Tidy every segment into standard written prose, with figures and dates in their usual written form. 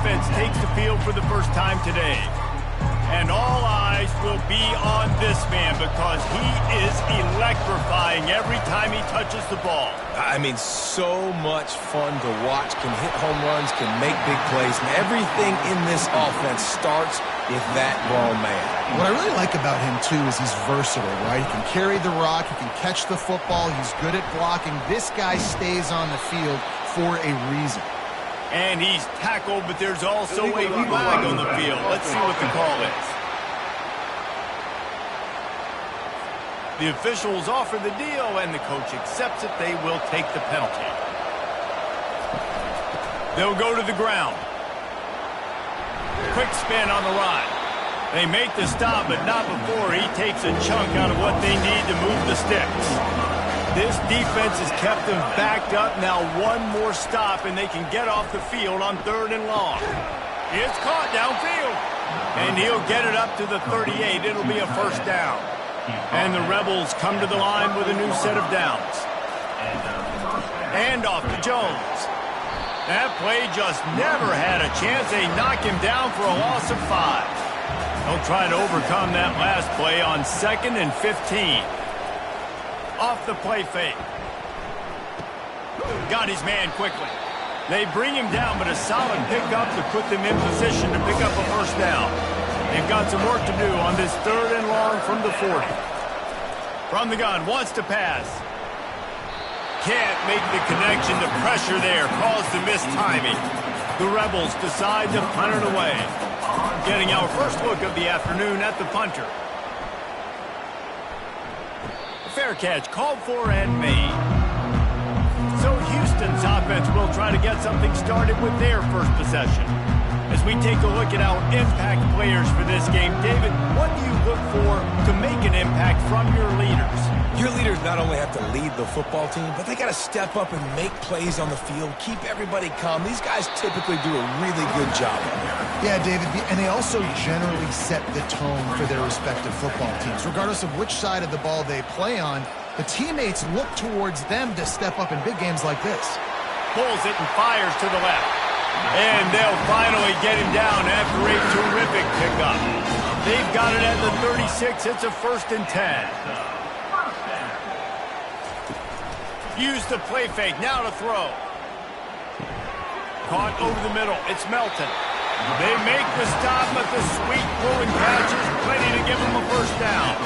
offense takes the field for the first time today. And all eyes will be on this man because he is electrifying every time he touches the ball. I mean, so much fun to watch. Can hit home runs, can make big plays. And everything in this offense starts with that grown man. What I really like about him, too, is he's versatile, right? He can carry the rock, he can catch the football, he's good at blocking. This guy stays on the field for a reason. And he's tackled, but there's also a flag on the field. Let's see what the call is. The officials offer the deal, and the coach accepts it. They will take the penalty. They'll go to the ground. Quick spin on the run. They make the stop, but not before he takes a chunk out of what they need to move the sticks. This defense has kept them backed up. Now one more stop, and they can get off the field on 3rd and long. It's caught downfield. And he'll get it up to the 38. It'll be a first down. And the Rebels come to the line with a new set of downs. And off to Jones. That play just never had a chance. They knock him down for a loss of 5. They'll try to overcome that last play on 2nd and 15. Off the play fake. Got his man quickly. They bring him down, but a solid pickup to put them in position to pick up a first down. They've got some work to do on this 3rd and long from the 40. From the gun, wants to pass. Can't make the connection. The pressure there caused the missed timing. The Rebels decide to punt it away. Getting our first look of the afternoon at the punter. Fair catch called for and made. So Houston's offense will try to get something started with their first possession. As we take a look at our impact players for this game, David, what do you look for to make an impact from your leaders? Your leaders not only have to lead the football team, but they got to step up and make plays on the field, keep everybody calm. These guys typically do a really good job of that. Yeah, David, and they also generally set the tone for their respective football teams. Regardless of which side of the ball they play on, the teammates look towards them to step up in big games like this. Pulls it and fires to the left. And they'll finally get him down after a terrific pickup. They've got it at the 36. It's a 1st and 10. Use the play fake. Now to throw. Caught over the middle. It's Melton. They make the stop, but the sweet pulling catch is plenty to give them a first down.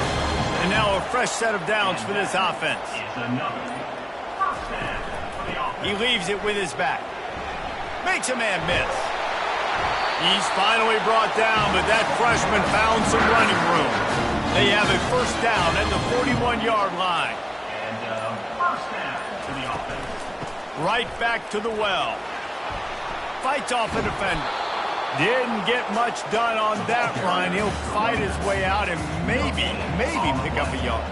And now a fresh set of downs for this offense. He leaves it with his back. Makes a man miss. He's finally brought down, but that freshman found some running room. They have a first down at the 41-yard line. And first down to the offense. Right back to the well. Fights off a defender. Didn't get much done on that run. He'll fight his way out and maybe pick up a yard.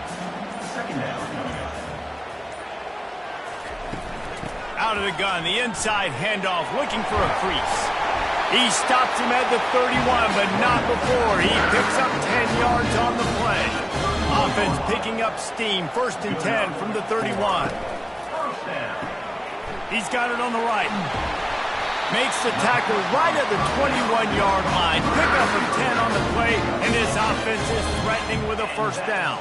Second down. Out of the gun, the inside handoff, looking for a crease. He stops him at the 31, but not before. He picks up 10 yards on the play. Offense picking up steam, 1st and 10 from the 31. He's got it on the right. Makes the tackle right at the 21-yard line. Pick up a 10 on the play, and his offense is threatening with a first down.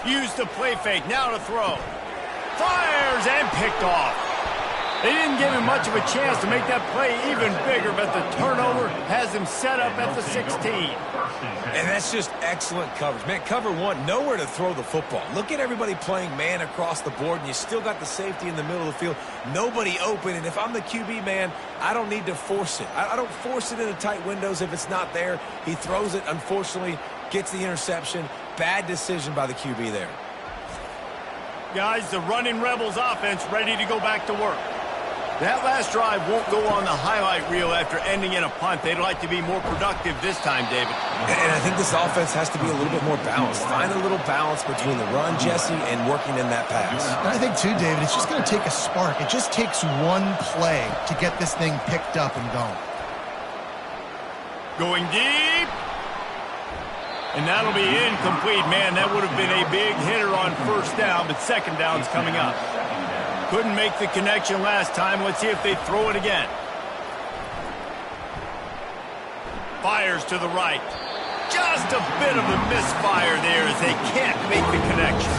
Use the play fake, now to throw. Fires and picked off. They didn't give him much of a chance to make that play even bigger, but the turnover has him set up at the 16. And that's just excellent coverage. Man, cover one, nowhere to throw the football. Look at everybody playing man across the board, and you still got the safety in the middle of the field. Nobody open, and if I'm the QB, man, I don't need to force it. I don't force it into tight windows if it's not there. He throws it, unfortunately, gets the interception. Bad decision by the QB there. Guys, the running Rebels offense ready to go back to work. That last drive won't go on the highlight reel after ending in a punt. They'd like to be more productive this time, David. And I think this offense has to be a little bit more balanced. Find a little balance between the run, Jesse, and working in that pass. And I think, too, David, it's just going to take a spark. It just takes one play to get this thing picked up and going. Going deep. And that'll be incomplete. Man, that would have been a big hitter on first down, but second down's coming up. Couldn't make the connection last time. Let's see if they throw it again. Fires to the right. Just a bit of a misfire there as they can't make the connection.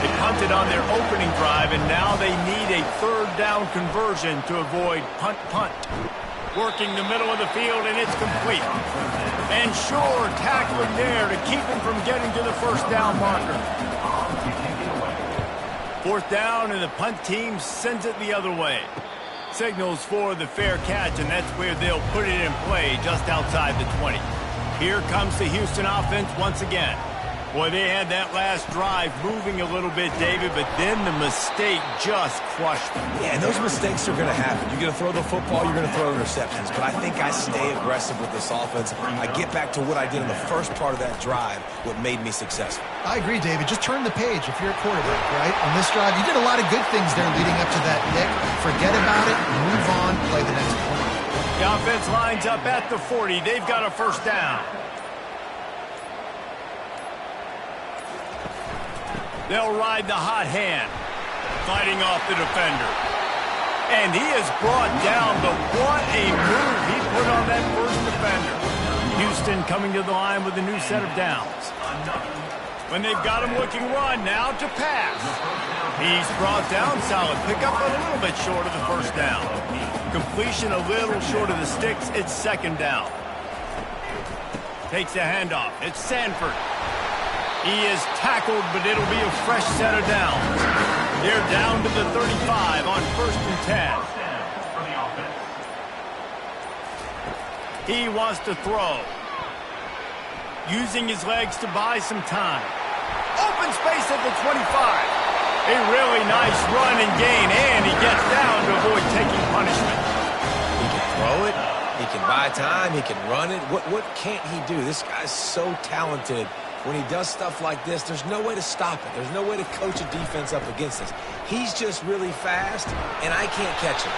They punted on their opening drive, and now they need a third down conversion to avoid punt. Working the middle of the field, and it's complete. And sure, tackling there to keep him from getting to the first down marker. Fourth down, and the punt team sends it the other way. Signals for the fair catch, and that's where they'll put it in play, just outside the 20. Here comes the Houston offense once again. Boy, they had that last drive moving a little bit, David, but then the mistake just crushed them. Yeah, and those mistakes are going to happen. You're going to throw the football, you're going to throw interceptions. But I think I stay aggressive with this offense. I get back to what I did in the first part of that drive, what made me successful. I agree, David. Just turn the page if you're a quarterback, right? On this drive, you did a lot of good things there leading up to that pick. Forget about it, move on, play the next play. The offense lines up at the 40. They've got a first down. They'll ride the hot hand, fighting off the defender. And he is brought down, but what a move he put on that first defender. Houston coming to the line with a new set of downs. When they've got him looking run, now to pass. He's brought down, solid pickup, but a little bit short of the first down. Completion a little short of the sticks, it's second down. Takes the handoff, it's Sanford. He is tackled, but it'll be a fresh set of downs. They're down to the 35 on 1st and 10. He wants to throw. Using his legs to buy some time. Open space at the 25. A really nice run and gain, and he gets down to avoid taking punishment. He can throw it. He can buy time. He can run it. What can't he do? This guy's so talented. When he does stuff like this, there's no way to stop it. There's no way to coach a defense up against this. He's just really fast, and I can't catch him.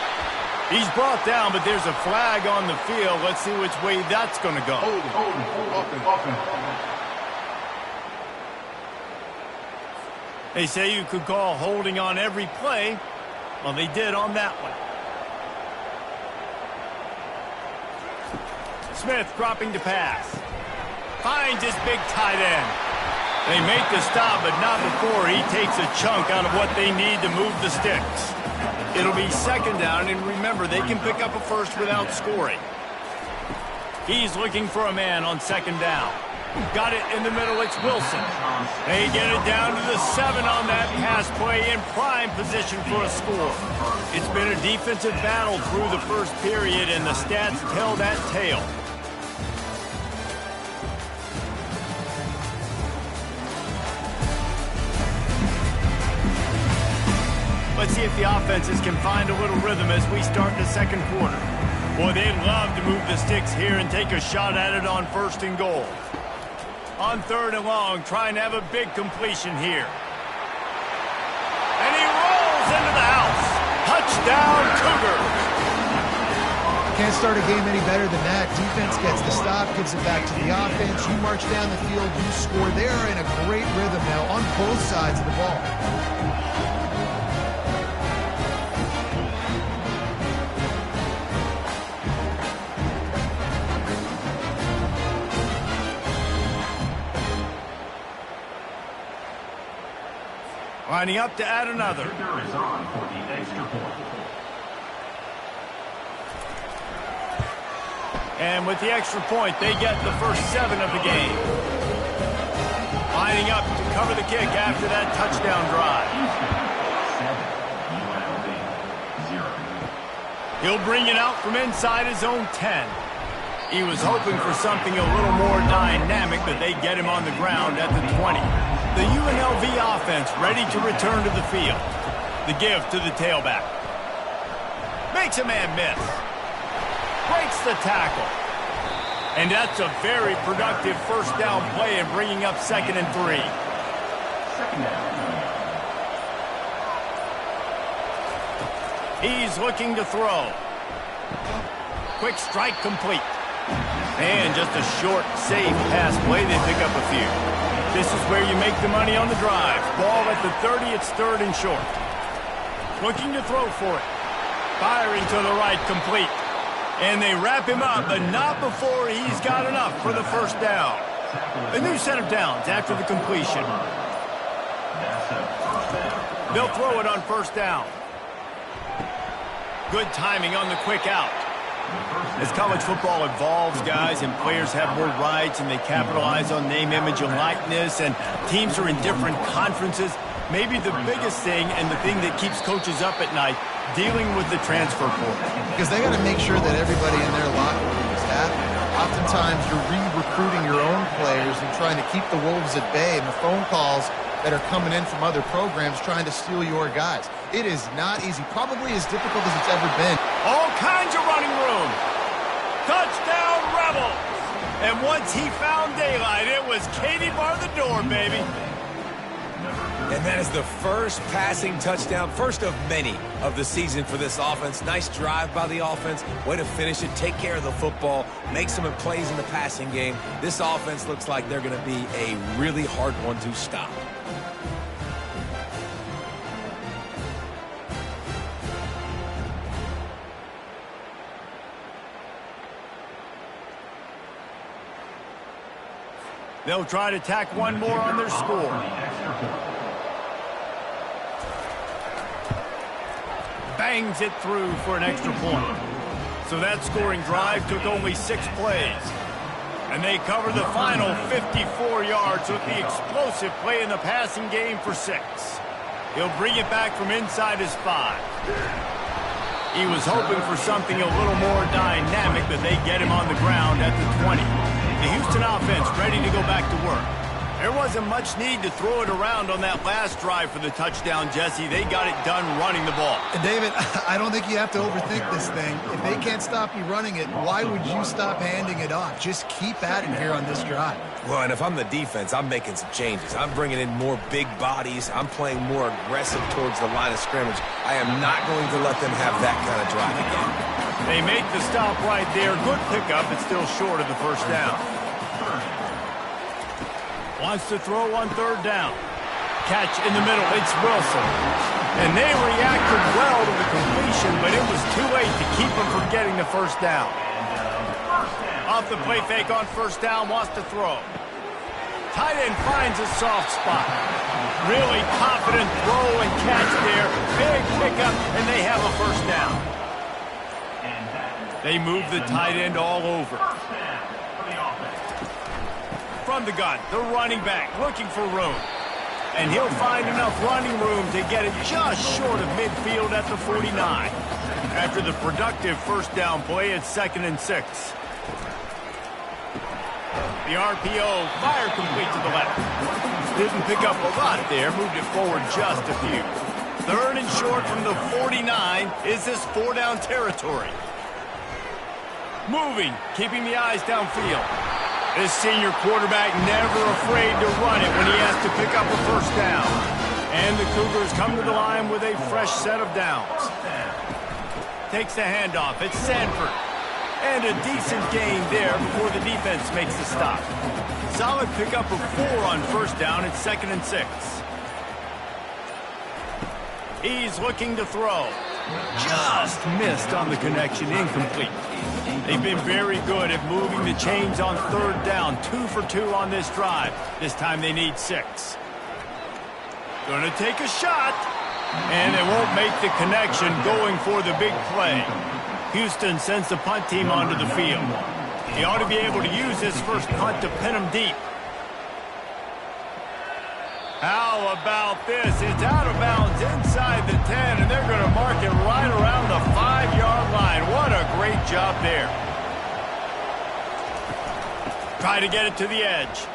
He's brought down, but there's a flag on the field. Let's see which way that's going to go. They say you could call holding on every play. Well, they did on that one. Smith dropping to pass. Finds his big tight end. They make the stop, but not before he takes a chunk out of what they need to move the sticks. It'll be second down, and remember, they can pick up a first without scoring. He's looking for a man on second down. Got it in the middle, it's Wilson. They get it down to the 7 on that pass play in prime position for a score. It's been a defensive battle through the first period, and the stats tell that tale. Let's see if the offenses can find a little rhythm as we start the second quarter. Boy, they'd love to move the sticks here and take a shot at it on 1st and goal. On 3rd and long, trying to have a big completion here. And he rolls into the house. Touchdown, Cougars. Can't start a game any better than that. Defense gets the stop, gives it back to the offense. You march down the field, you score. They're in a great rhythm now on both sides of the ball. Lining up to add another. Is on for the extra point. And with the extra point, they get the first 7 of the game. Lining up to cover the kick after that touchdown drive. 7, UNLV 0. He'll bring it out from inside his own 10. He was hoping for something a little more dynamic, but they get him on the ground at the 20. The UNLV offense ready to return to the field. The give to the tailback. Makes a man miss. Breaks the tackle. And that's a very productive first down play and bringing up 2nd and 3. Second down. He's looking to throw. Quick strike complete. And just a short, safe pass play. They pick up a few. This is where you make the money on the drive. Ball at the 30, it's 3rd and short. Looking to throw for it. Firing to the right, complete. And they wrap him up, but not before he's got enough for the first down. A new set of downs after the completion. They'll throw it on first down. Good timing on the quick out. As college football evolves, guys, and players have more rights and they capitalize on name, image, and likeness, and teams are in different conferences, maybe the biggest thing and the thing that keeps coaches up at night, dealing with the transfer portal. Because they got to make sure that everybody in their locker room is happy. Oftentimes, you're re-recruiting your own players and trying to keep the Wolves at bay, and the phone calls that are coming in from other programs trying to steal your guys. It is not easy, probably as difficult as it's ever been. All kinds of running room. Touchdown, Rebels! And once he found daylight, it was Katie bar the door, baby. And that is the first passing touchdown, first of many of the season for this offense. Nice drive by the offense. Way to finish it, take care of the football, make some plays in the passing game. This offense looks like they're going to be a really hard one to stop. They'll try to tack one more on their score. Bangs it through for an extra point. So that scoring drive took only 6 plays. And they cover the final 54 yards with the explosive play in the passing game for 6. He'll bring it back from inside his 5. He was hoping for something a little more dynamic, but they get him on the ground at the 20. The Houston offense ready to go back to work. There wasn't much need to throw it around on that last drive for the touchdown, Jesse. They got it done running the ball. And David, I don't think you have to overthink this thing. If they can't stop you running it, why would you stop handing it off? Just keep at it here on this drive. Well, and if I'm the defense, I'm making some changes. I'm bringing in more big bodies. I'm playing more aggressive towards the line of scrimmage. I am not going to let them have that kind of drive again. They make the stop right there. Good pickup, but still short of the first down. Wants to throw on third down. Catch in the middle. It's Wilson. And they reacted well to the completion, but it was too late to keep them from getting the first down. Off the play fake on first down, wants to throw. Tight end finds a soft spot. Really confident throw and catch there. Big pickup, and they have a first down. They move the tight end all over. From the gun, the running back looking for room. And he'll find enough running room to get it just short of midfield at the 49. After the productive first down play, it's 2nd and 6. The RPO, fire complete to the left. Didn't pick up a lot there, moved it forward just a few. 3rd and short from the 49. Is this 4-down territory? Moving, keeping the eyes downfield. This senior quarterback never afraid to run it when he has to pick up a first down. And the Cougars come to the line with a fresh set of downs. Takes the handoff. It's Sanford. And a decent gain there before the defense makes the stop. Solid pickup of 4 on first down. It's 2nd and 6. He's looking to throw. Just missed on the connection. Incomplete. They've been very good at moving the chains on third down. 2 for 2 on this drive. This time they need 6. Gonna take a shot. And they won't make the connection, going for the big play. Houston sends the punt team onto the field. He ought to be able to use his first punt to pin him deep. How about this? It's out of bounds inside the 10, and they're going to mark it right around the 5-yard line. What a great job there. Try to get it to the edge.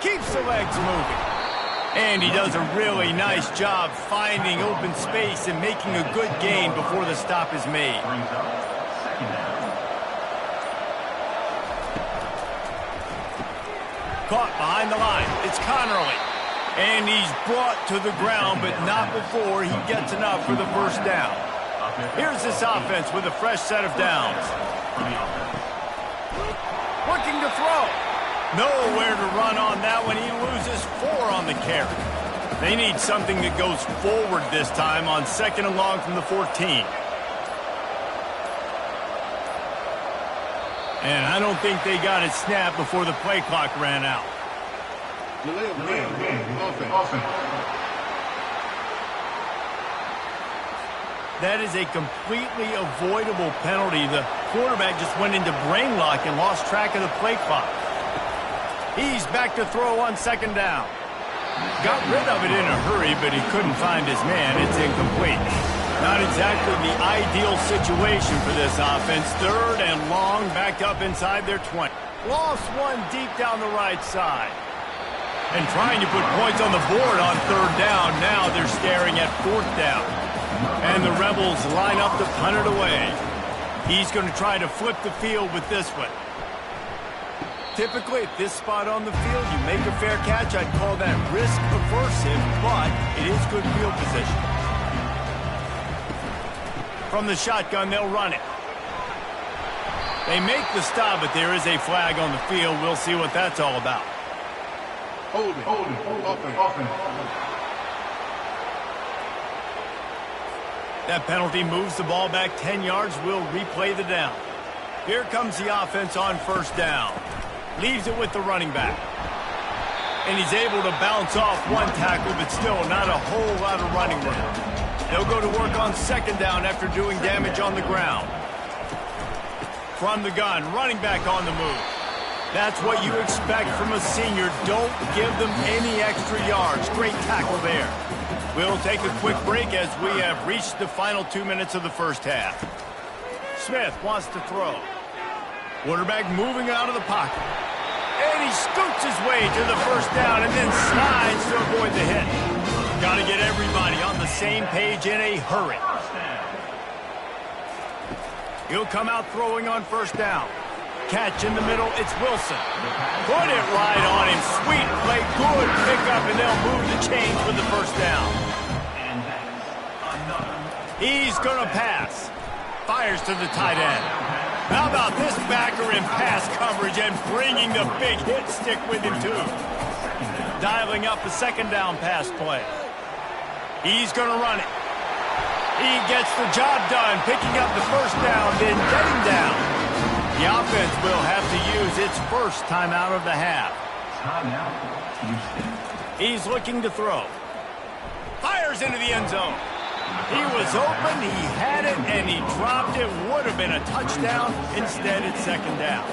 Keeps the legs moving. And he does a really nice job finding open space and making a good gain before the stop is made. Caught behind the line. It's Connerly. And he's brought to the ground, but not before he gets enough for the first down. Here's this offense with a fresh set of downs. Looking to throw. Nowhere to run on that one. He loses 4 on the carry. They need something that goes forward this time on 2nd and long from the 14. And I don't think they got it snapped before the play clock ran out. That is a completely avoidable penalty. The quarterback just went into brain lock and lost track of the play clock. He's back to throw on 2nd down. Got rid of it in a hurry, but he couldn't find his man. It's incomplete. Not exactly the ideal situation for this offense. 3rd and long, back up inside their 20. Lost one deep down the right side. And trying to put points on the board on 3rd down. Now they're staring at 4th down. And the Rebels line up to punt it away. He's going to try to flip the field with this one. Typically, at this spot on the field, you make a fair catch. I'd call that risk aversive, but it is good field position. From the shotgun, they'll run it. They make the stop, but there is a flag on the field. We'll see what that's all about. Hold it. That penalty moves the ball back 10 yards. We'll replay the down. Here comes the offense on 1st down. Leaves it with the running back. And he's able to bounce off one tackle, but still not a whole lot of running room. They'll go to work on 2nd down after doing damage on the ground. From the gun, running back on the move. That's what you expect from a senior. Don't give them any extra yards. Great tackle there. We'll take a quick break as we have reached the final 2 minutes of the 1st half. Smith wants to throw. Quarterback moving out of the pocket. And he scoots his way to the 1st down and then slides to avoid the hit. Got to get everybody on the same page in a hurry. He'll come out throwing on 1st down. Catch in the middle, it's Wilson. Put it right on him. Sweet play, good pickup, and they'll move the chains with the 1st down. He's going to pass. Fires to the tight end. How about this backer in pass coverage and bringing the big hit stick with him, too. Dialing up the 2nd down pass play. He's going to run it. He gets the job done, picking up the 1st down, then getting down. The offense will have to use its 1st timeout of the half. He's looking to throw. Fires into the end zone. He was open, he had it, and he dropped it. Would have been a touchdown. Instead, it's 2nd down.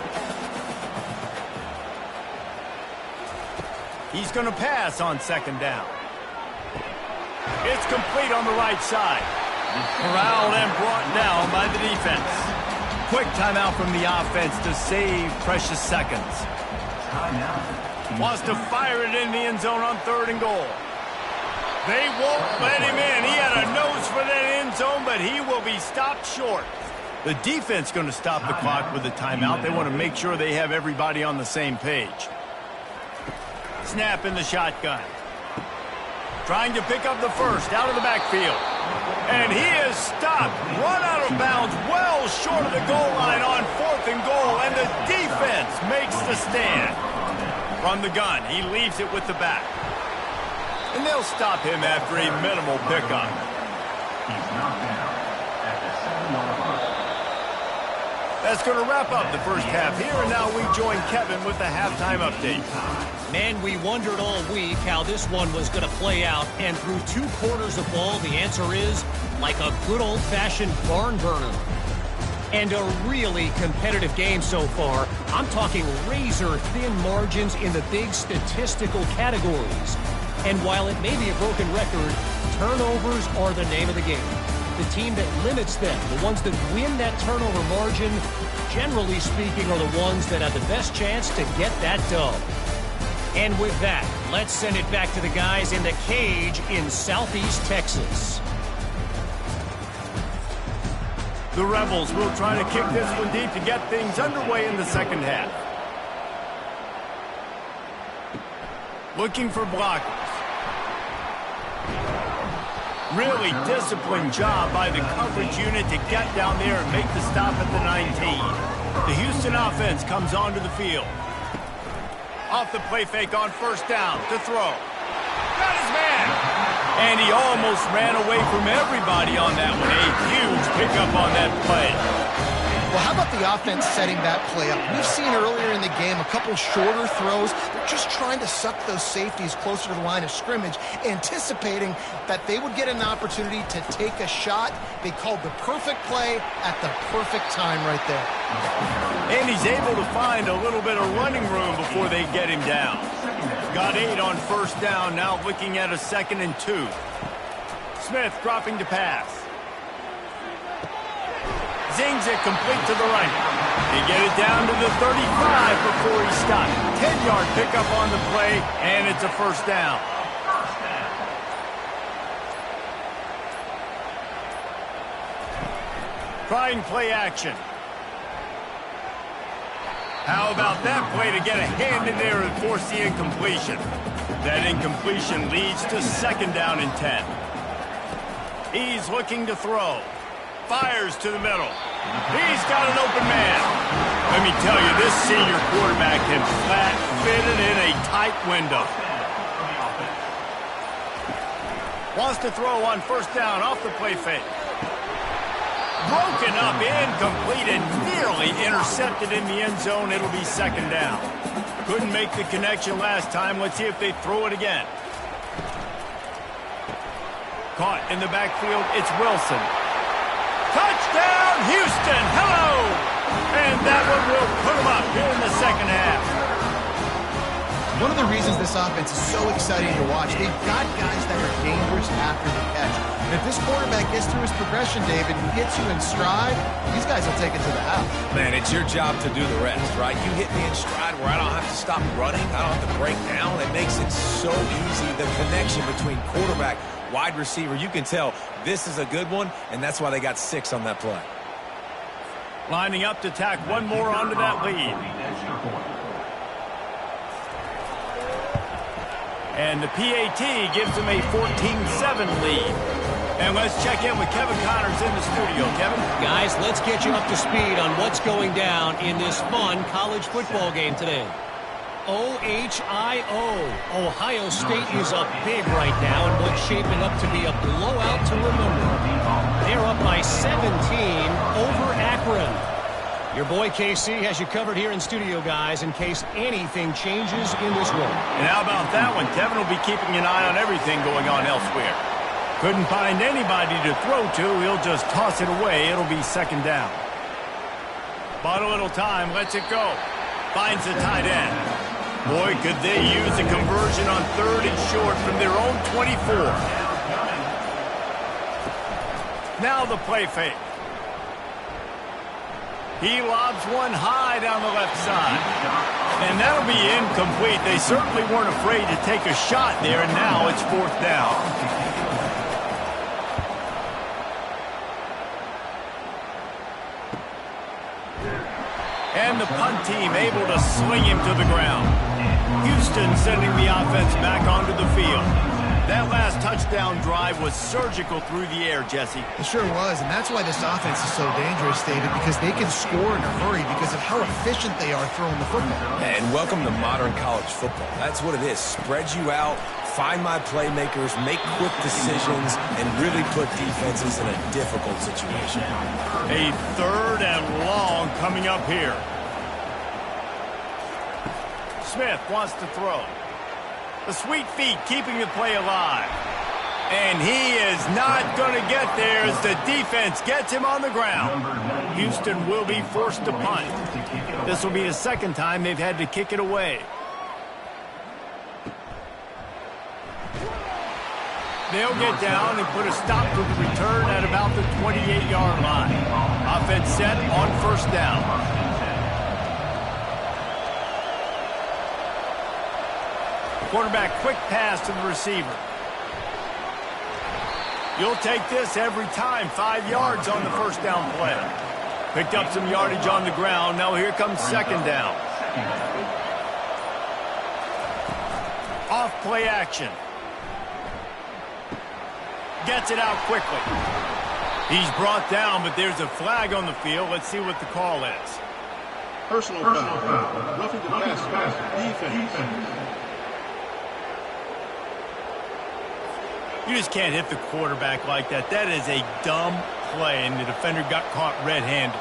He's going to pass on 2nd down. It's complete on the right side. Corralled and brought down by the defense. Quick timeout from the offense to save precious seconds. Wants to fire it in the end zone on 3rd and goal. They won't let him in. He had a nose for that end zone, but he will be stopped short. The defense going to stop the clock with a timeout. They want to make sure they have everybody on the same page. Snap in the shotgun. Trying to pick up the 1st out of the backfield. And he is stopped. Run out of bounds well short of the goal line on 4th and goal. And the defense makes the stand. From the gun, he leaves it with the back. And they'll stop him after a minimal pickup. He's knocked down at the 7-yard line. That's going to wrap up the 1st half here, and now we join Kevin with the halftime update. Man, we wondered all week how this one was going to play out, and through 2 quarters of ball, the answer is like a good old-fashioned barn burner. And a really competitive game so far. I'm talking razor-thin margins in the big statistical categories. And while it may be a broken record, turnovers are the name of the game. The team that limits them, the ones that win that turnover margin, generally speaking, are the ones that have the best chance to get that dub. And with that, let's send it back to the guys in the cage in Southeast Texas. The Rebels will try to kick this one deep to get things underway in the 2nd half. Looking for blockers. Really disciplined job by the coverage unit to get down there and make the stop at the 19. The Houston offense comes onto the field. Off the play fake on 1st down to throw. Got his man. And he almost ran away from everybody on that one. A huge pickup on that play. Well, how about the offense setting that play up? We've seen earlier in the game a couple shorter throws. They're just trying to suck those safeties closer to the line of scrimmage, anticipating that they would get an opportunity to take a shot. They called the perfect play at the perfect time right there. And he's able to find a little bit of running room before they get him down. Got 8 on first down, now looking at a 2nd and 2. Smith dropping to pass. Zings it complete to the right. They get it down to the 35 before he stopped. 10-yard pickup on the play, and it's a first down. Trying play action. How about that play to get a hand in there and force the incompletion? That incompletion leads to 2nd down and 10. He's looking to throw. Fires to the middle. He's got an open man. Let me tell you, this senior quarterback can flat fit it in a tight window. Wants to throw on first down off the play fake. Broken up, incomplete, and nearly intercepted in the end zone. It'll be 2nd down. Couldn't make the connection last time. Let's see if they throw it again. Caught in the backfield, it's Wilson. Touchdown, Houston! Hello! And that one will put them up here in the 2nd half. One of the reasons this offense is so exciting to watch, they've got guys that are dangerous after the catch. And if this quarterback gets through his progression, David, and gets you in stride, these guys will take it to the house. Man, it's your job to do the rest, right? You hit me in stride where I don't have to stop running. I don't have to break down. It makes it so easy. The connection between quarterback, wide receiver, you can tell this is a good one, and that's why they got 6 on that play. Lining up to tack one more onto that lead. And the PAT gives them a 14-7 lead. And let's check in with Kevin Connors in the studio. Kevin? Guys, let's get you up to speed on what's going down in this fun college football game today. OHIO. Ohio State is up big right now in what's shaping up to be a blowout to remember. They're up by 17 over Akron. Your boy KC has you covered here in studio, guys, in case anything changes in this one. And how about that one? Kevin will be keeping an eye on everything going on elsewhere. Couldn't find anybody to throw to. He'll just toss it away. It'll be 2nd down. Bought a little time. Lets it go. Finds the tight end. Boy, could they use a conversion on 3rd and short from their own 24. Now the play fake. He lobs one high down the left side. And that'll be incomplete. They certainly weren't afraid to take a shot there, and now it's 4th down. And the punt team able to sling him to the ground. Houston sending the offense back onto the field. That last touchdown drive was surgical through the air, Jesse. It sure was, and that's why this offense is so dangerous, David, because they can score in a hurry because of how efficient they are throwing the football. And welcome to modern college football. That's what it is. Spread you out, find my playmakers, make quick decisions, and really put defenses in a difficult situation. A 3rd and long coming up here. Smith wants to throw. The sweet feet keeping the play alive. And he is not going to get there as the defense gets him on the ground. Houston will be forced to punt. This will be the 2nd time they've had to kick it away. They'll get down and put a stop to the return at about the 28-yard line. Offense set on 1st down. Quarterback quick pass to the receiver. You'll take this every time. 5 yards on the 1st down play. Picked up some yardage on the ground. Now here comes 2nd down. Off play action. Gets it out quickly. He's brought down, but there's a flag on the field. Let's see what the call is. Personal foul. Roughing the passer. Defense. You just can't hit the quarterback like that. That is a dumb play, and the defender got caught red-handed.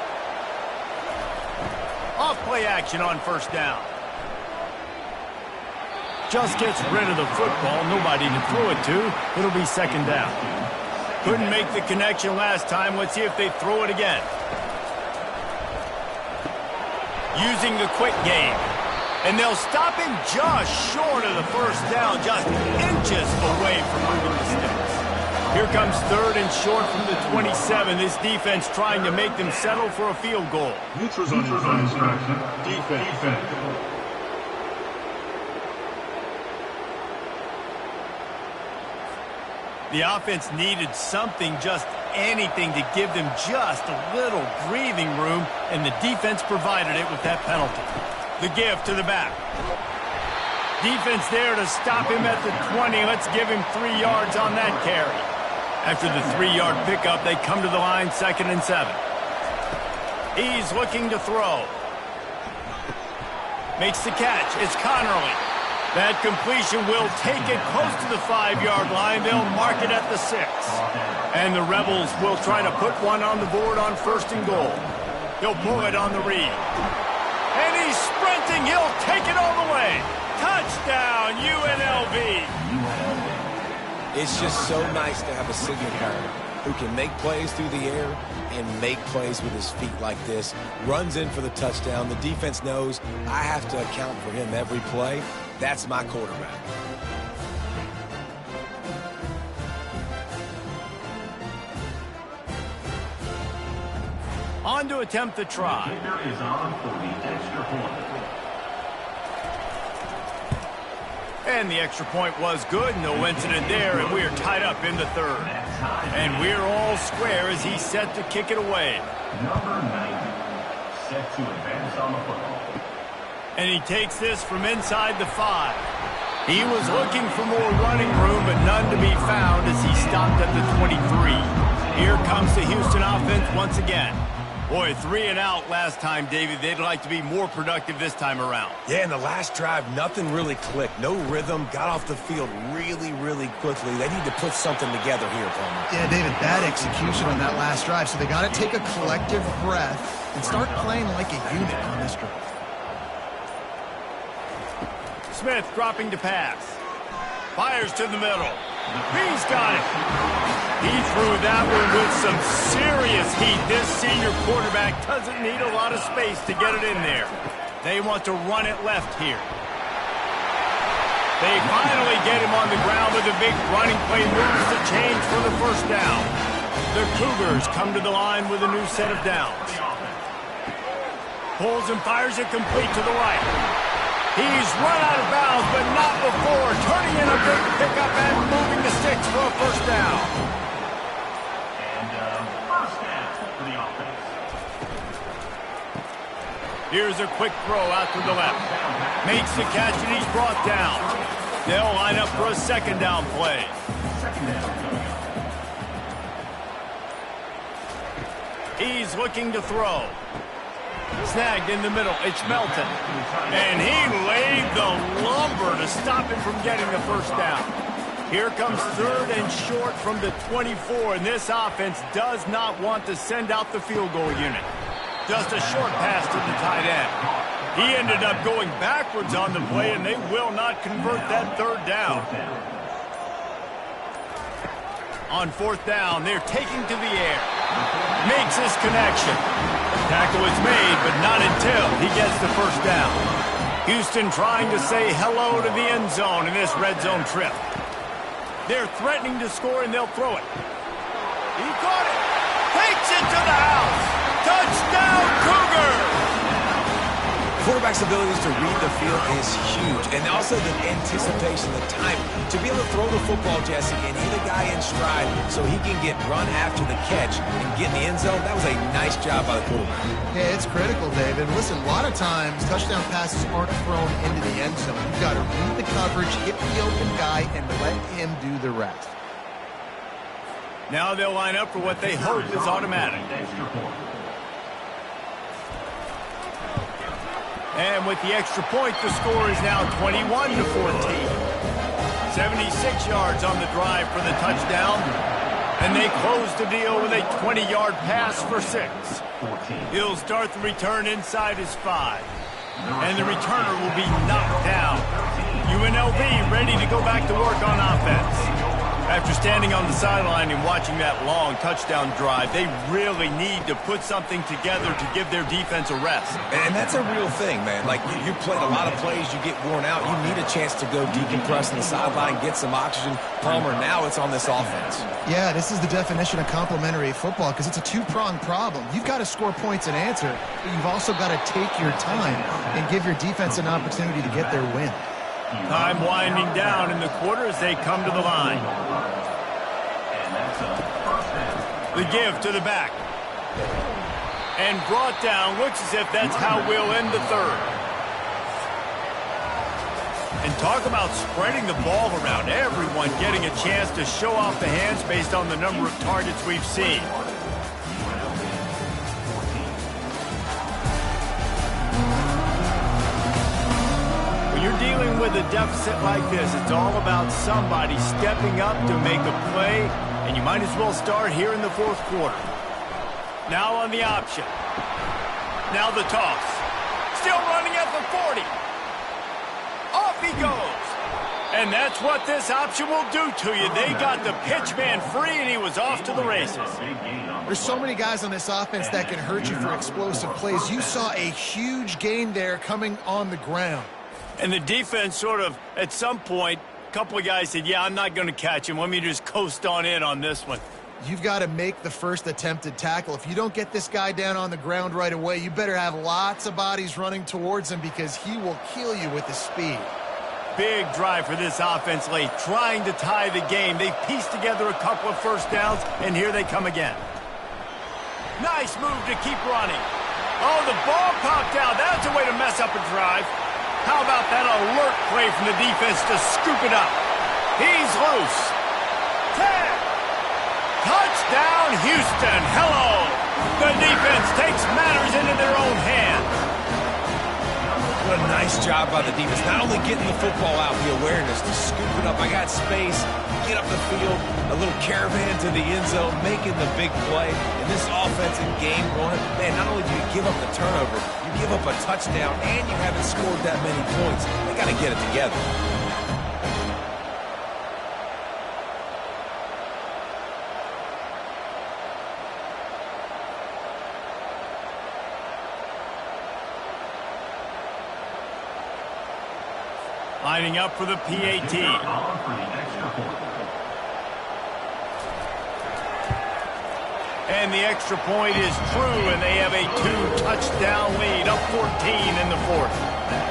Off play action on first down. Just gets rid of the football. Nobody to throw it to. It'll be second down. Couldn't make the connection last time. Let's see if they throw it again. Using the quick game. And they'll stop him just short of the first down, just inches away from moving the sticks. Here comes third and short from the 27. This defense trying to make them settle for a field goal. Neutrals on instruction. Defense. The offense needed something, just anything, to give them just a little breathing room, and the defense provided it with that penalty. The give to the back. Defense there to stop him at the 20. Let's give him 3 yards on that carry. After the 3-yard pickup, they come to the line, 2nd and 7. He's looking to throw. Makes the catch. It's Connerly. That completion will take it close to the 5-yard line. They'll mark it at the 6. And the Rebels will try to put one on the board on 1st and goal. He'll pull it on the read. And he's sprinting. He'll take it all the way. Touchdown, UNLV. It's just so nice to have a signal guard who can make plays through the air and make plays with his feet like this. Runs in for the touchdown. The defense knows I have to account for him every play. That's my quarterback. On to attempt the try. Kicker is on for the extra point. And the extra point was good. No incident there, and we are tied up in the 3rd. And we're all square as he's set to kick it away. Number 90, set to advance on the football. And he takes this from inside the 5. He was looking for more running room, but none to be found as he stopped at the 23. Here comes the Houston offense once again. Boy, 3 and out last time, David. They'd like to be more productive this time around. Yeah, in the last drive, nothing really clicked. No rhythm. Got off the field really, really quickly. They need to put something together here, Palmer. Yeah, David, bad execution on that last drive. So they got to take a collective breath and start playing like a unit on this drive. Smith dropping to pass. Fires to the middle. He's got it. He threw that one with some serious heat. This senior quarterback doesn't need a lot of space to get it in there. They want to run it left here. They finally get him on the ground with a big running play. Moves the change for the first down. The Cougars come to the line with a new set of downs. Pulls and fires it complete to the right. He's run out of bounds, but not before. Turning in a big pickup and moving the sticks for a first down. And first down for the offense. Here's a quick throw out to the left. Makes the catch, and he's brought down. They'll line up for a second down play. Second down. He's looking to throw. Snagged in the middle. It's Melton. And he laid the lumber to stop him from getting the first down. Here comes 3rd and short from the 24, and this offense does not want to send out the field goal unit. Just a short pass to the tight end. He ended up going backwards on the play, and they will not convert that 3rd down. On 4th down, they're taking to the air. Makes his connection. Tackle is made, but not until he gets the first down. Houston trying to say hello to the end zone in this red zone trip. They're threatening to score, and they'll throw it. He caught it. Takes it to the house. Touchdown, Cougars! Quarterback's abilities to read the field is huge, and also the anticipation, the time to be able to throw the football, Jesse, and hit a guy in stride so he can get run after the catch and get in the end zone. That was a nice job by the quarterback. Yeah, it's critical, David. Listen, a lot of times touchdown passes aren't thrown into the end zone. You've got to read the coverage, hit the open guy, and let him do the rest. Now they'll line up for what they hope is automatic. Extra point. And with the extra point, the score is now 21-14. 76 yards on the drive for the touchdown. And they close the deal with a 20-yard pass for 6. He'll start the return inside his 5. And the returner will be knocked down. UNLV ready to go back to work on offense. After standing on the sideline and watching that long touchdown drive, they really need to put something together to give their defense a rest. And that's a real thing, man. Like, you played a lot of plays, you get worn out, you need a chance to go decompress on the sideline, get some oxygen. Palmer, now it's on this offense. Yeah, this is the definition of complementary football because it's a two-pronged problem. You've got to score points and answer, but you've also got to take your time and give your defense an opportunity to get their win. Time winding down in the quarter as they come to the line. The give to the back. And brought down. Looks as if that's how we'll end the third. And talk about spreading the ball around. Everyone getting a chance to show off the hands based on the number of targets we've seen. You're dealing with a deficit like this, it's all about somebody stepping up to make a play, and you might as well start here in the fourth quarter. Now on the option. Now the toss. Still running at the 40. Off he goes. And that's what this option will do to you. They got the pitch man free, and he was off to the races. There's so many guys on this offense that can hurt you for explosive plays. You saw a huge gain there coming on the ground. And the defense sort of, at some point, a couple of guys said, yeah, I'm not going to catch him. Let me just coast on in on this one. You've got to make the first attempted tackle. If you don't get this guy down on the ground right away, you better have lots of bodies running towards him because he will kill you with his speed. Big drive for this offense late, trying to tie the game. They've pieced together a couple of first downs, and here they come again. Nice move to keep running. Oh, the ball popped out. That's a way to mess up a drive. How about that alert play from the defense to scoop it up? He's loose. 10. Touchdown, Houston. Hello. The defense takes matters into their own hands. What a nice job by the defense. Not only getting the football out, the awareness to scoop it up. I got space, get up the field, a little caravan to the end zone, making the big play. In this offense in game one, man, not only do you give up the turnover, you give up a touchdown, and you haven't scored that many points. They got to get it together. Lining up for the PAT. And the extra point is true, and they have a 2-touchdown lead, up 14 in the fourth.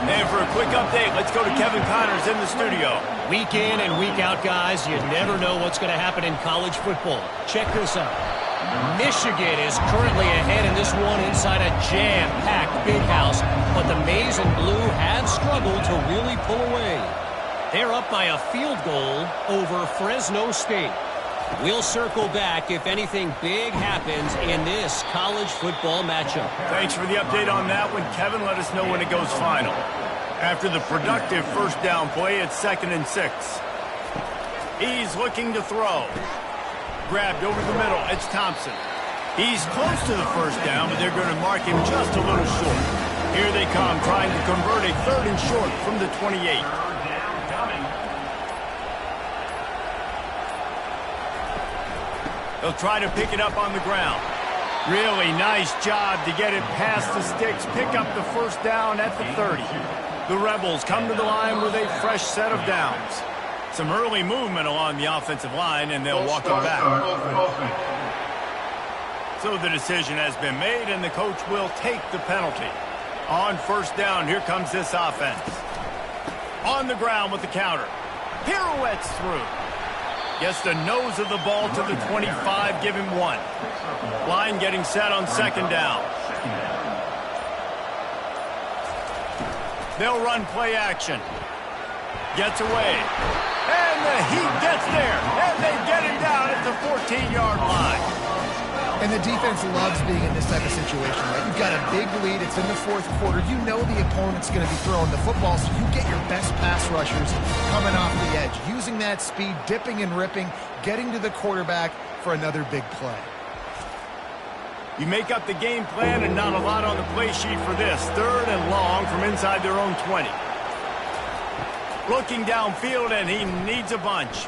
And for a quick update, let's go to Kevin Connors in the studio. Week in and week out, guys, you never know what's going to happen in college football. Check this out. Michigan is currently ahead in this one inside a jam-packed big house, but the Maize and Blue have struggled to really pull away. They're up by a field goal over Fresno State. We'll circle back if anything big happens in this college football matchup. Thanks for the update on that one, Kevin. Let us know when it goes final. After the productive first down play, it's 2nd and 6. He's looking to throw. Grabbed over the middle. It's Thompson. He's close to the first down, but they're going to mark him just a little short. Here they come, trying to convert a 3rd and short from the 28. They'll try to pick it up on the ground. Really nice job to get it past the sticks, pick up the first down at the 30. The Rebels come to the line with a fresh set of downs. Some early movement along the offensive line, and they'll walk it back. So the decision has been made, and the coach will take the penalty. On first down, here comes this offense. On the ground with the counter. Pirouettes through. Gets the nose of the ball to the 25, give him 1. Line getting set on 2nd down. They'll run play action. Gets away. And the Heat gets there. And they get him down at the 14-yard line. And the defense loves being in this type of situation, right? You've got a big lead. It's in the fourth quarter. You know the opponent's going to be throwing the football, so you get your best pass rushers coming off the edge, using that speed, dipping and ripping, getting to the quarterback for another big play. You make up the game plan and not a lot on the play sheet for this. 3rd and long from inside their own 20. Looking downfield, and he needs a bunch.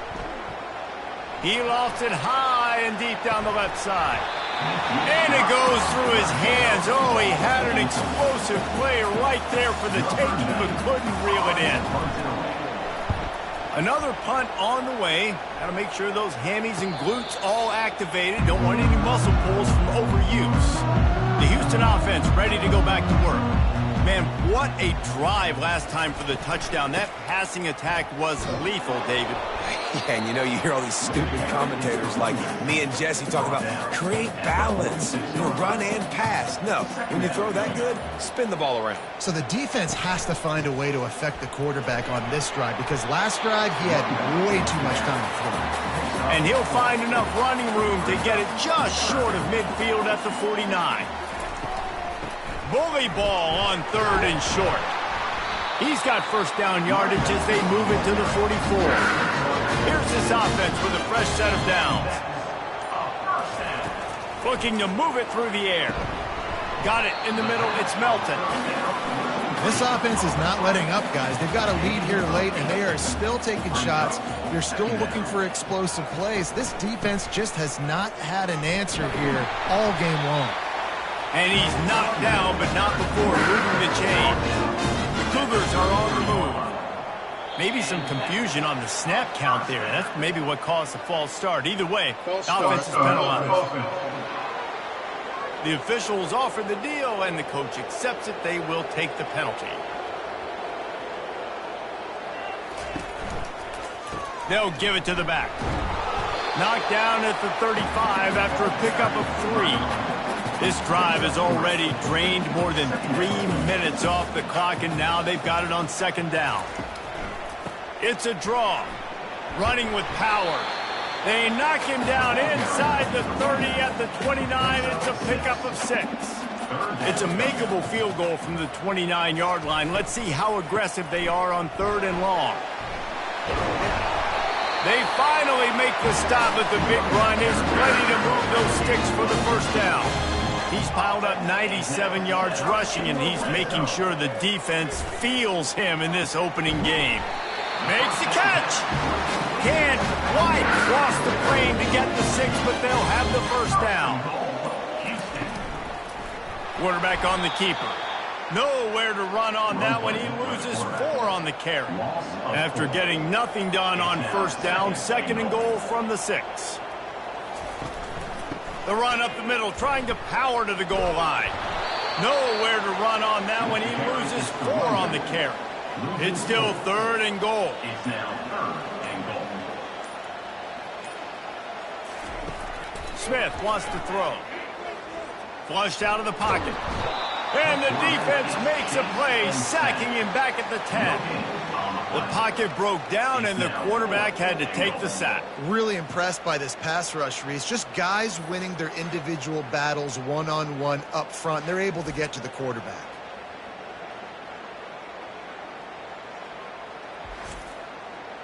He lofts it high and deep down the left side. And it goes through his hands. Oh, he had an explosive play right there for the taking, but couldn't reel it in. Another punt on the way. Got to make sure those hammies and glutes all activated. Don't want any muscle pulls from overuse. The Houston offense ready to go back to work. Man, what a drive last time for the touchdown. That passing attack was lethal, David. Yeah, and you hear all these stupid commentators like me and Jesse talk about create balance, run and pass. No, when you throw that good, spin the ball around. So the defense has to find a way to affect the quarterback on this drive because last drive he had way too much time to throw. And he'll find enough running room to get it just short of midfield at the 49. Bully ball on 3rd and short. He's got first down yardage as they move it to the 44. Here's this offense with a fresh set of downs. Looking to move it through the air. Got it in the middle. It's Melton. This offense is not letting up, guys. They've got a lead here late, and they are still taking shots. They're still looking for explosive plays. This defense just has not had an answer here all game long. And he's knocked down, but not before moving the chain. The Cougars are on the move. Maybe some confusion on the snap count there. That's maybe what caused the false start. Either way, the offense is penalized. The officials offer the deal, and the coach accepts it. They will take the penalty. They'll give it to the back. Knocked down at the 35 after a pickup of 3. This drive has already drained more than 3 minutes off the clock, and now they've got it on 2nd down. It's a draw. Running with power. They knock him down inside the 30 at the 29. It's a pickup of 6. It's a makeable field goal from the 29-yard line. Let's see how aggressive they are on 3rd and long. They finally make the stop, but the big run is ready to move those sticks for the first down. He's piled up 97 yards rushing, and he's making sure the defense feels him in this opening game. Makes the catch. Can't quite cross the plane to get the 6, but they'll have the first down. Quarterback on the keeper. Nowhere to run on that one. He loses 4 on the carry. After getting nothing done on first down, 2nd and goal from the 6. The run up the middle, trying to power to the goal line. Nowhere to run on that one. He loses 4 on the carry. It's still 3rd and goal. It's now 3rd and goal. Smith wants to throw. Flushed out of the pocket. And the defense makes a play, sacking him back at the 10. The pocket broke down, and the quarterback had to take the sack. Really impressed by this pass rush, Reese. Just guys winning their individual battles one-on-one up front. They're able to get to the quarterback.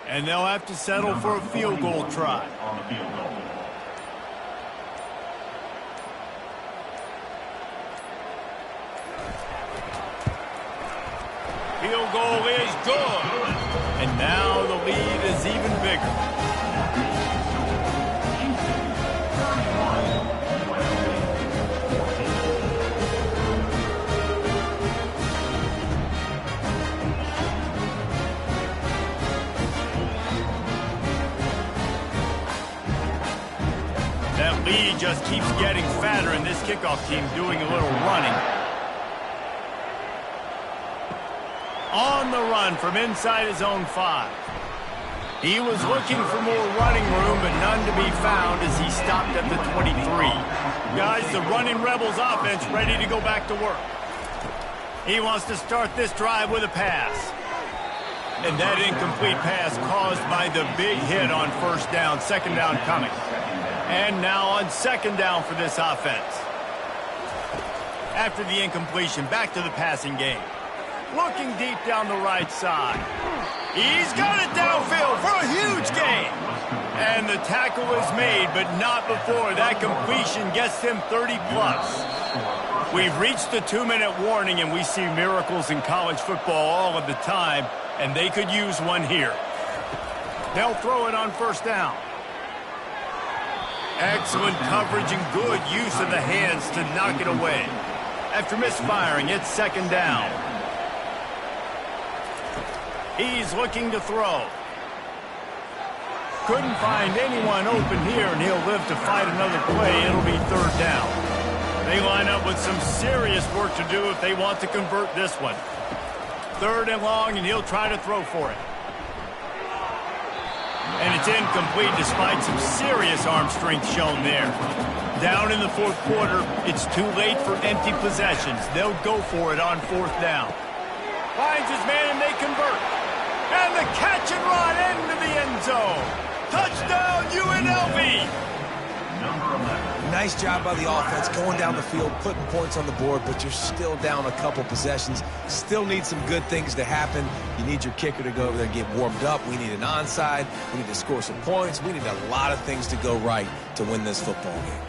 And they'll have to settle for a field goal try. On the field goal. Field goal is good. And now the lead is even bigger. That lead just keeps getting fatter, and this kickoff team doing a little running. On the run from inside his own 5. He was looking for more running room, but none to be found as he stopped at the 23. Guys, the running Rebels offense ready to go back to work. He wants to start this drive with a pass. And that incomplete pass caused by the big hit on first down, 2nd down coming. And now on second down for this offense. After the incompletion, back to the passing game. Looking deep down the right side. He's got it downfield for a huge gain. And the tackle is made, but not before that completion gets him 30-plus. We've reached the 2-minute warning, and we see miracles in college football all of the time, and they could use one here. They'll throw it on first down. Excellent coverage and good use of the hands to knock it away. After misfiring, it's second down. He's looking to throw. Couldn't find anyone open here, and he'll live to fight another play. It'll be third down. They line up with some serious work to do if they want to convert this one. Third and long, and he'll try to throw for it. And it's incomplete despite some serious arm strength shown there. Down in the fourth quarter, it's too late for empty possessions. They'll go for it on fourth down. Finds his man, and they convert. And the catch and run into the end zone. Touchdown, UNLV! Nice job by the offense going down the field, putting points on the board, but you're still down a couple possessions. Still need some good things to happen. You need your kicker to go over there and get warmed up. We need an onside. We need to score some points. We need a lot of things to go right to win this football game.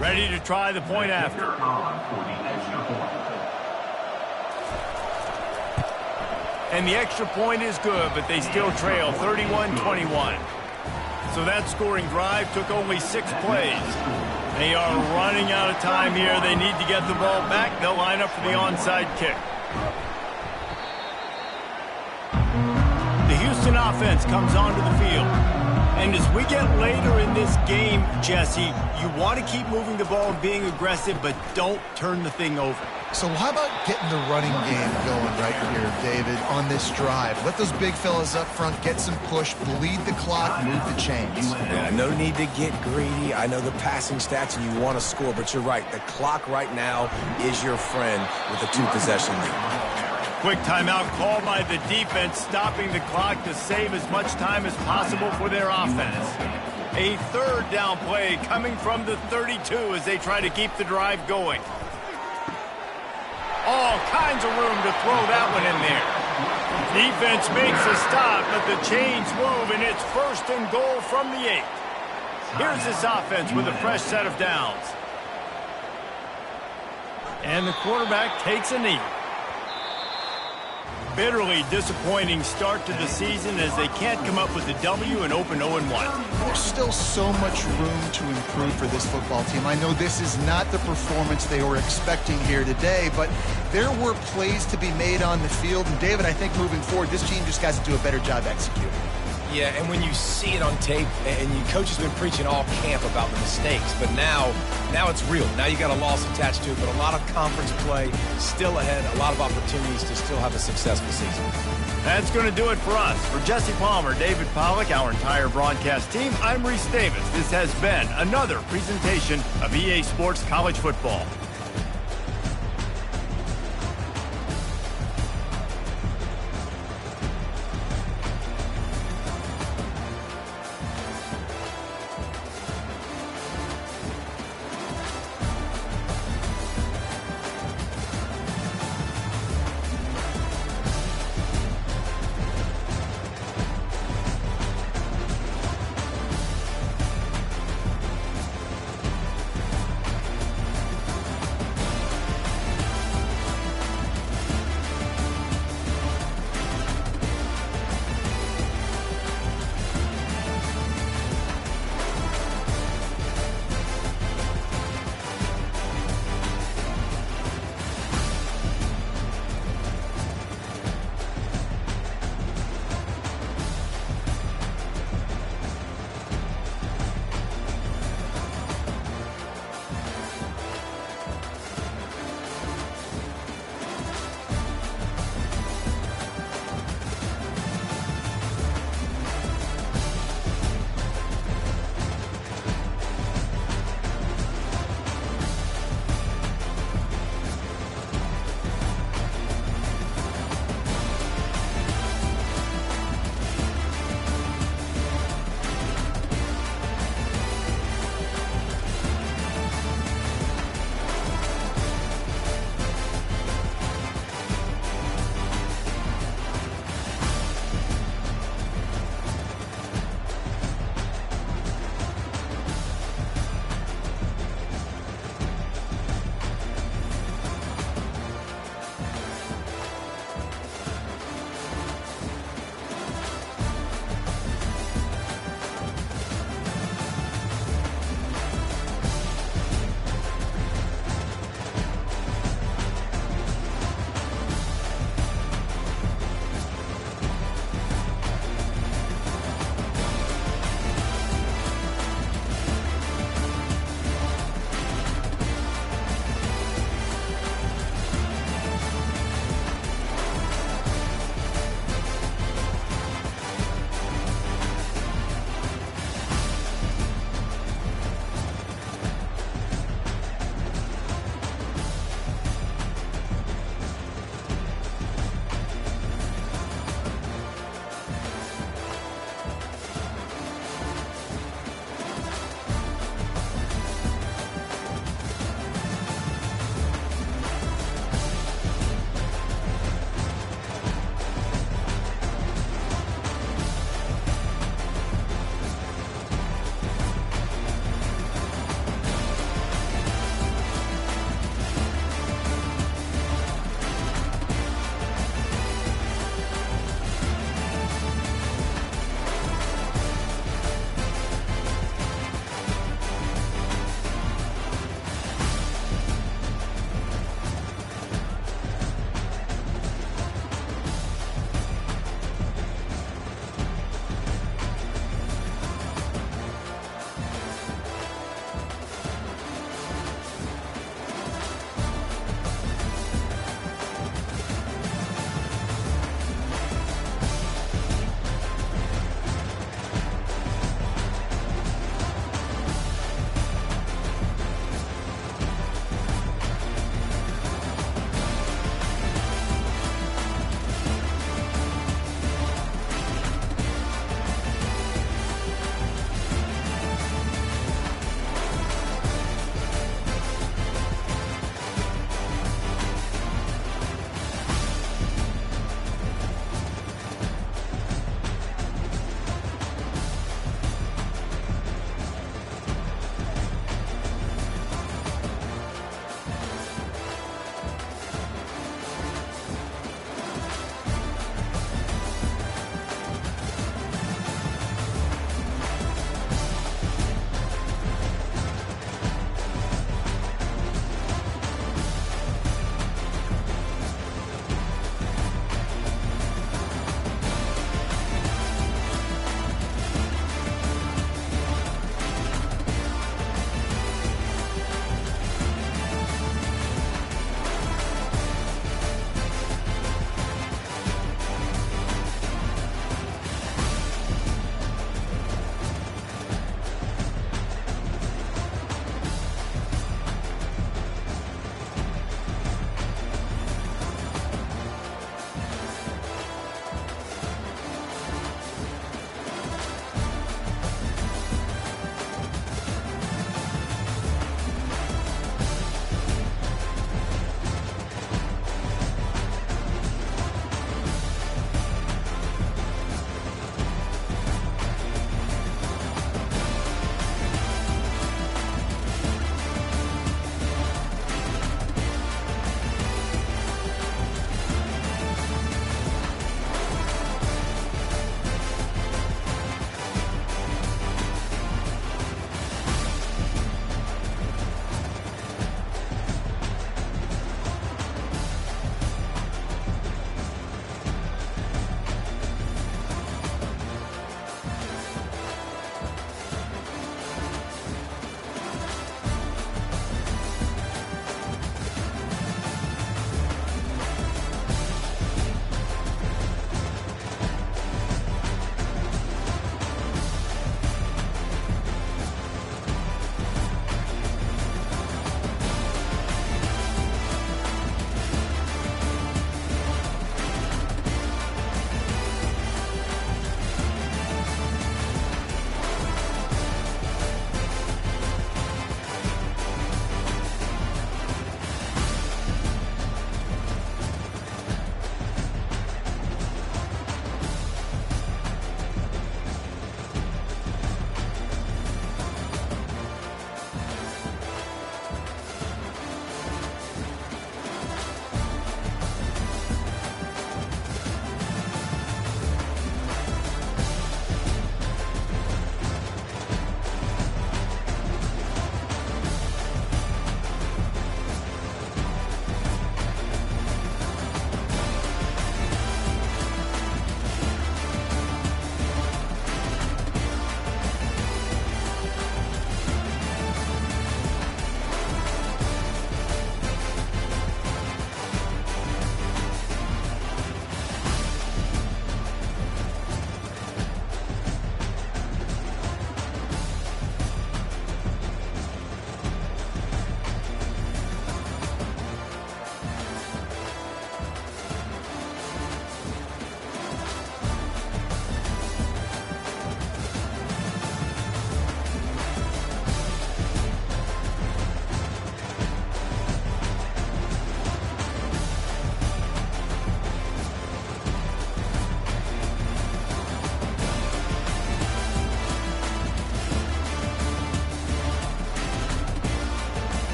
Ready to try the point after. And the extra point is good, but they still trail 31-21. So that scoring drive took only 6 plays. They are running out of time here. They need to get the ball back. They'll line up for the onside kick. The Houston offense comes onto the field. And as we get later in this game, Jesse, you want to keep moving the ball and being aggressive, but don't turn the thing over. So how about getting the running game going right here, David, on this drive? Let those big fellas up front get some push, bleed the clock, move the chains. Yeah, no need to get greedy. I know the passing stats and you want to score, but you're right. The clock right now is your friend with a 2-possession lead. Quick timeout called by the defense, stopping the clock to save as much time as possible for their offense. A third down play coming from the 32 as they try to keep the drive going. All kinds of room to throw that one in there. Defense makes a stop, but the chains move, and it's first and goal from the 8. Here's this offense with a fresh set of downs. And the quarterback takes a knee. Bitterly disappointing start to the season as they can't come up with a W and open 0-1. There's still so much room to improve for this football team. I know this is not the performance they were expecting here today, but there were plays to be made on the field. And David, I think moving forward, this team just has to do a better job executing. Yeah, and when you see it on tape, and your coach has been preaching all camp about the mistakes, but now it's real. Now you got a loss attached to it, but a lot of conference play still ahead, a lot of opportunities to still have a successful season. That's going to do it for us. For Jesse Palmer, David Pollack, our entire broadcast team, I'm Reese Davis. This has been another presentation of EA Sports College Football.